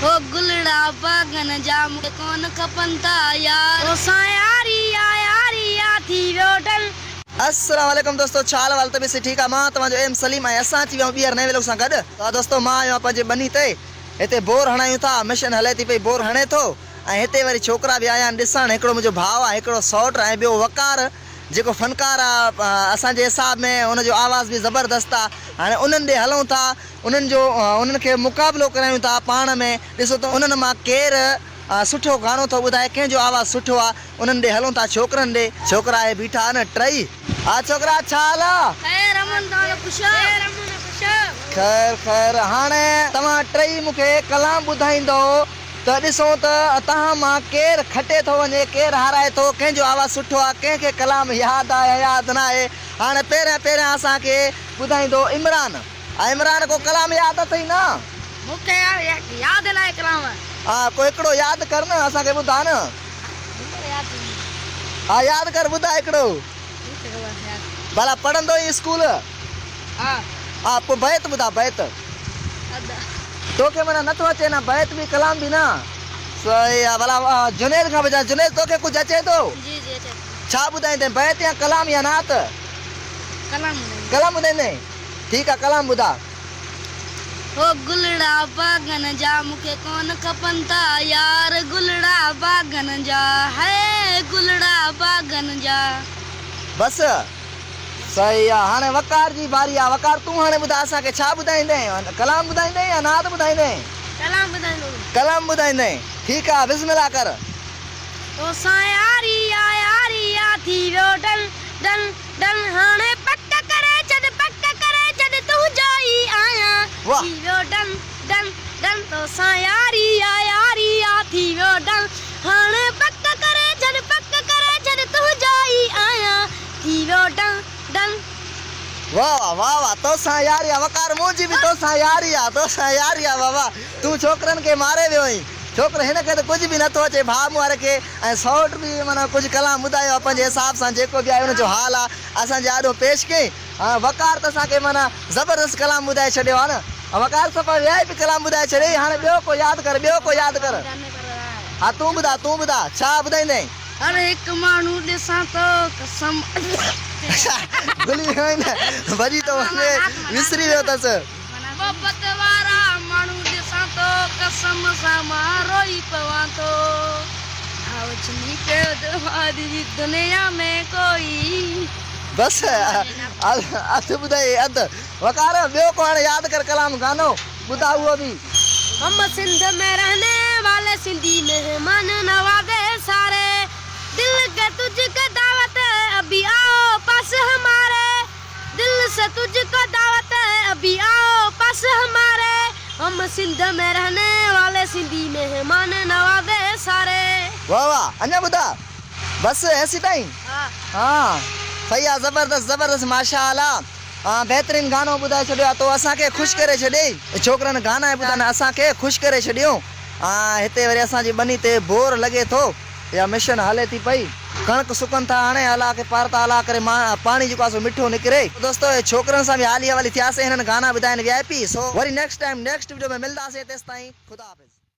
हो गुलड़ा बागन जा मूंखे कोन खपनि था यार तोसां यारी आ थी वियो डल। अस्सलाम वालेकुम दोस्तों, छाल वाल तबे से ठीक है। मां तव्हांजो एम सलीम है। असां अची विया ॿीहर नए लोग सां गॾु। तो दोस्तों मां आयो पंहिंजे बनी ते, हिते बोर हणायूं था। मिशन हले थी पई, बोर हणे थो ऐं हिते वरी छोकिरा बि आया आहिनि ॾिसण। हिकिड़ो मुंहिंजो भाउ आहे, हिकिड़ो सौट ऐं ॿियो वकार जेको फनकार आहे। असांजे हिसाब में हुनजो आवाज़ बि ज़बरदस्त आहे। हाणे उन्हनि ॾे हलूं था, उन्हनि खे मुक़ाबिलो करायूं था पाण में। ॾिसो त उन्हनि मां केरु सुठो गानो थो ॿुधाए, कंहिंजो आवाज़ सुठो आहे। उन्हनि ॾे हलूं था, छोकिरनि ॾे। छोकिरा हे बीठा आहिनि टई। हा छोकिरा, छा हाल आहे? ख़ैर ख़ैर। हाणे तव्हां टई मूंखे कलाम ॿुधाईंदो त ॾिसूं त तव्हां मां केरु खटे थो वञे, केरु हाराए थो, कंहिंजो आवाज़ सुठो आहे, कंहिंखे कलाम यादि आहे यादि न आहे। हाणे पहिरियां असांखे ॿुधाईंदो इमरान। इमरान को कलाम यादि अथई न? मूंखे यादि अलाए कलाम। हा, को हिकिड़ो यादि कर न, असांखे ॿुधा न। हा यादि कर, ॿुधा हिकिड़ो। भला पढ़ंदो ई स्कूल? हा पोइ बैत ॿुधा, बैत। तोखे माना नथो अचे न बैत बि कलाम बि न? सही आहे। भला जुनेद खां ॿुधाए। जुनेद तोखे कुझु अचे थो? छा ॿुधाईंदे, बैत या कलाम या नात? कलाम ॿुधाईंदे? ठीकु आहे, कलाम ॿुधा। हो गुलड़ा बागन जा मूंखे कोन खपनि था यार, गुलड़ा बागन जा है गुलड़ा बागन जा। बस सही आहे। हाणे वकार जी बारी आहे। वकार तूं हाणे ॿुधा असांखे, छा ॿुधाईंदे? कलाम ॿुधाईंदे या नात ॿुधाईंदे? कलाम ॿुधाईंदे। ठीकु आहे, बिस्मिल्लाह कर। तोसां यारी आ थी वियो डल डल डल। हाणे पक करे जद तूं जाई आया थी वियो डल डल डल। तोसां यारी आ थी वियो डल। हाणे पक करे जद तूं जाई आया थी वियो डल डल। वाह वाह वाह, तोसां यारी आहे। वकार मुंहिंजी बि तोसां यारी आहे, तोसां यारी आहे। वाह वाह, तूं छोकिरनि खे मारे वियो आहीं। छोकिरो हिनखे त कुझु बि नथो अचे, भाउ वारे खे। ऐं सौट बि माना कुझु कलाम ॿुधायो आहे पंहिंजे हिसाब सां, जेको बि आहे हुनजो हाल आहे असांजे आॾो पेश कयईं। हा वकार त असांखे माना ज़बरदस्त कलाम ॿुधाए छॾियो आहे न। वकार सफ़ा विहाए बि कलाम ॿुधाए छॾियईं। हाणे ॿियो को यादि कर, ॿियो को यादि कर। हा तूं ॿुधा, छा ॿुधाईंदे? हर हिकु माण्हू ॾिसां थो कसम भुली वियो आहीं न, भॼी थो वञे, विसरी वियो अथसि। मोहबत वारा माण्हू ॾिसां थो कसम सां मां रोई पवां थो। दुनिया में कोई बस अधु ॿुधाई अधु। वकार ॿियो को हाणे यादि कर कलाम गानो ॿुधा उहो बि। हम सिंध में रहने वाले सिंधी मेहमान नवाजे सारे, दिल के तुझको दावत है अभी आओ पास हमारे, दिल से तुझको दावत है अभी आओ पास हमारे। हम सिंध में रहने वाले सिंधी मेहमान नवाजे सारे। वाह वाह, अञा ॿुधा। बस ऐसी टाइम। हाँ सही आहे, ज़बरदस्त ज़बरदस्त माशाअल्लाह। हाँ बहितरीन गानो ॿुधाए छॾियो आहे। तो असांखे ख़ुशि करे छॾियईं। छोकिरनि गाना ॿुधाइनि असांखे ख़ुशि करे छॾियूं। हिते वरी असांजी बनी ते बोर लॻे थो, या मिशन हले थी पई। कणक सुकनि था हाणे, हला के पार था हला करे पाणी जेको आहे सो मिठो निकिरे। दोस्तों छोकिरनि सां बि हाली हवाली थियासीं, हिननि गाना ॿुधाइनि VIP। So worry next time next video में मिलंदासीं। तेसिताईं ख़ुदा हाफ़िज़।